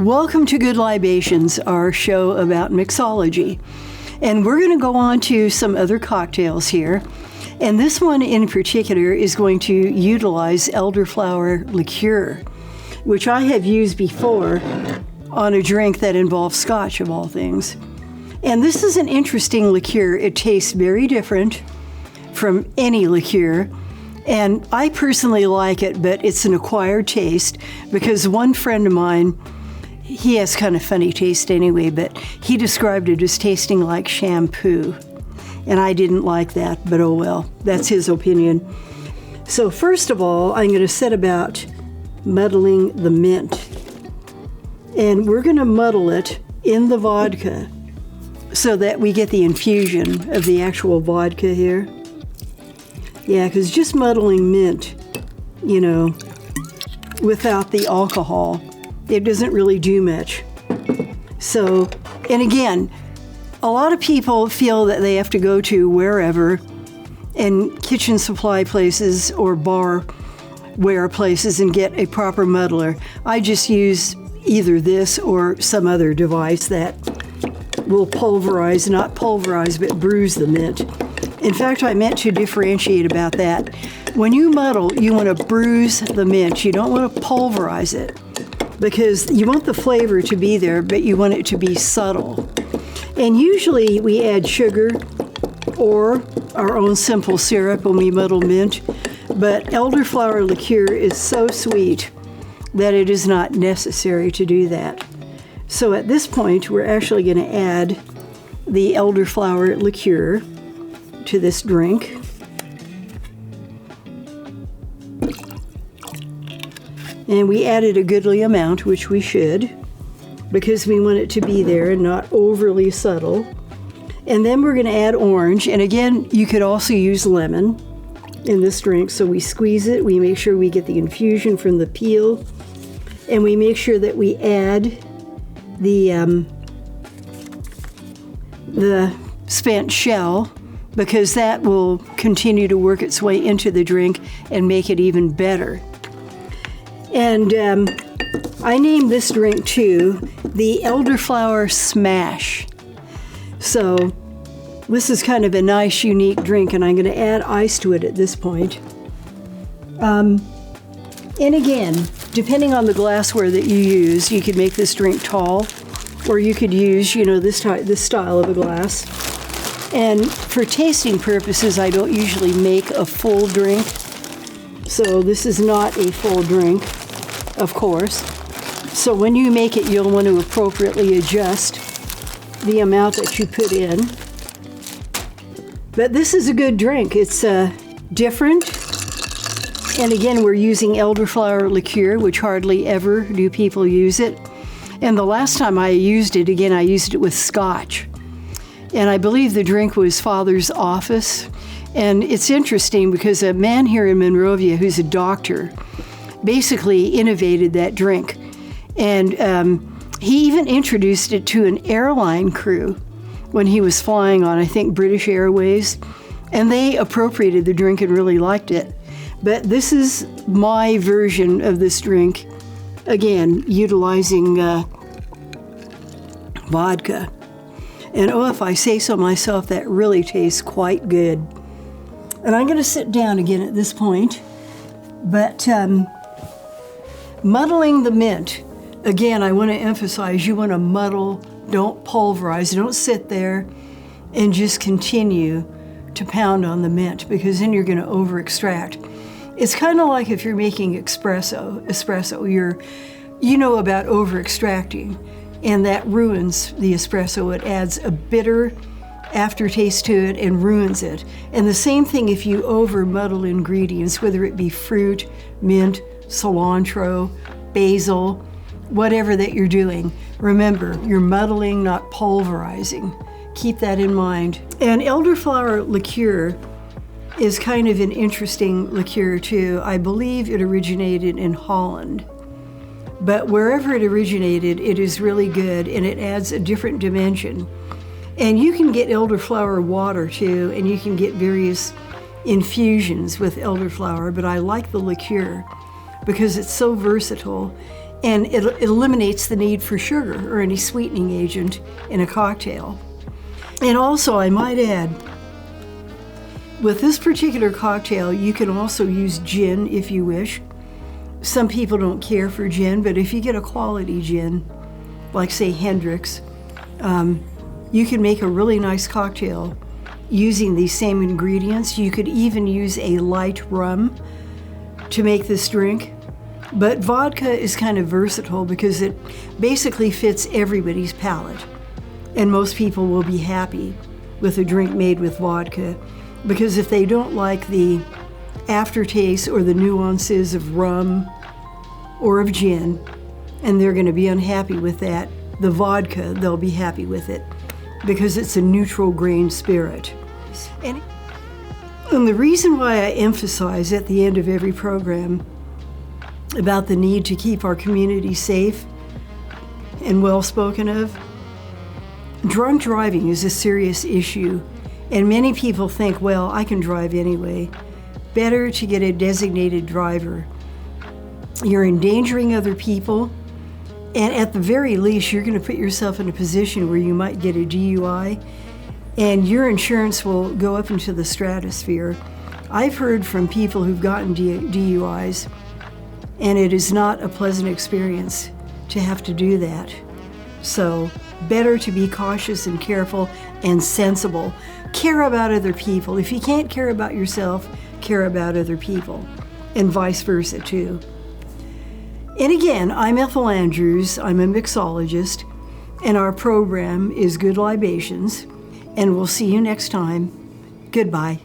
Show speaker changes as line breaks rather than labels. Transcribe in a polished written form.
Welcome to Good Libations, our show about mixology. And we're going to go on to some other cocktails here. And this one in particular is going to utilize elderflower liqueur, which I have used before on a drink that involves scotch, of all things. And this is an interesting liqueur. It tastes very different from any liqueur. And I personally like it, but it's an acquired taste because one friend of mine, he has kind of funny taste anyway, but he described it as tasting like shampoo. And I didn't like that, but oh well, that's his opinion. So first of all, I'm going to set about muddling the mint. And we're going to muddle it in the vodka so that we get the infusion of the actual vodka here. Yeah, because just muddling mint, without the alcohol, it doesn't really do much. So, and again, a lot of people feel that they have to go to wherever and kitchen supply places or barware places and get a proper muddler. I just use either this or some other device that will pulverize, not pulverize, but bruise the mint. In fact, I meant to differentiate about that. When you muddle, you want to bruise the mint. You don't want to pulverize it because you want the flavor to be there, but you want it to be subtle. And usually we add sugar or our own simple syrup when we muddle mint, but elderflower liqueur is so sweet that it is not necessary to do that. So at this point, we're actually going to add the elderflower liqueur to this drink. And we added a goodly amount, which we should, because we want it to be there and not overly subtle. And then we're going to add orange. And again, you could also use lemon in this drink. So we squeeze it, we make sure we get the infusion from the peel, and we make sure that we add the spent shell, because that will continue to work its way into the drink and make it even better. And I named this drink too the Elderflower Smash. So this is kind of a nice, unique drink, and I'm going to add ice to it at this point. And again, depending on the glassware that you use, you could make this drink tall, or you could use, this style of a glass. And for tasting purposes, I don't usually make a full drink. So this is not a full drink, of course. So when you make it, you'll want to appropriately adjust the amount that you put in. But this is a good drink. It's different. And again, we're using elderflower liqueur, which hardly ever do people use it. And the last time I used it, again, I used it with scotch. And I believe the drink was Father's Office. And it's interesting because a man here in Monrovia who's a doctor basically innovated that drink. And he even introduced it to an airline crew when he was flying on, I think, British Airways. And they appropriated the drink and really liked it. But this is my version of this drink, again, utilizing vodka. And oh, if I say so myself, that really tastes quite good. And I'm going to sit down again at this point. But muddling the mint, again, I want to emphasize, you want to muddle, don't pulverize, don't sit there and just continue to pound on the mint, because then you're going to over-extract. It's kind of like if you're making espresso, you know about over-extracting, and that ruins the espresso. It adds a bitter aftertaste to it and ruins it. And the same thing if you over-muddle ingredients, whether it be fruit, mint, cilantro, basil, whatever that you're doing. Remember, you're muddling, not pulverizing. Keep that in mind. And elderflower liqueur is kind of an interesting liqueur too. I believe it originated in Holland. But wherever it originated, it is really good, and it adds a different dimension. And you can get elderflower water too, and you can get various infusions with elderflower, but I like the liqueur because it's so versatile. and it eliminates the need for sugar or any sweetening agent in a cocktail. And also, I might add, with this particular cocktail, you can also use gin if you wish. Some people don't care for gin, but if you get a quality gin, like say Hendrick's, you can make a really nice cocktail using these same ingredients. You could even use a light rum to make this drink. But vodka is kind of versatile because it basically fits everybody's palate. And most people will be happy with a drink made with vodka, because if they don't like the aftertaste or the nuances of rum or of gin, and they're going to be unhappy with that, the vodka, they'll be happy with it because it's a neutral grain spirit. And the reason why I emphasize at the end of every program about the need to keep our community safe and well spoken of, drunk driving is a serious issue, and many people think, well, I can drive anyway. Better to get a designated driver. You're endangering other people, and at the very least, you're going to put yourself in a position where you might get a DUI, and your insurance will go up into the stratosphere. I've heard from people who've gotten DUIs, and it is not a pleasant experience to have to do that. So, better to be cautious and careful and sensible. Care about other people. If you can't care about yourself, care about other people, and vice versa too. And again, I'm Ethel Andrews. I'm a mixologist, and our program is Good Libations, and we'll see you next time. Goodbye.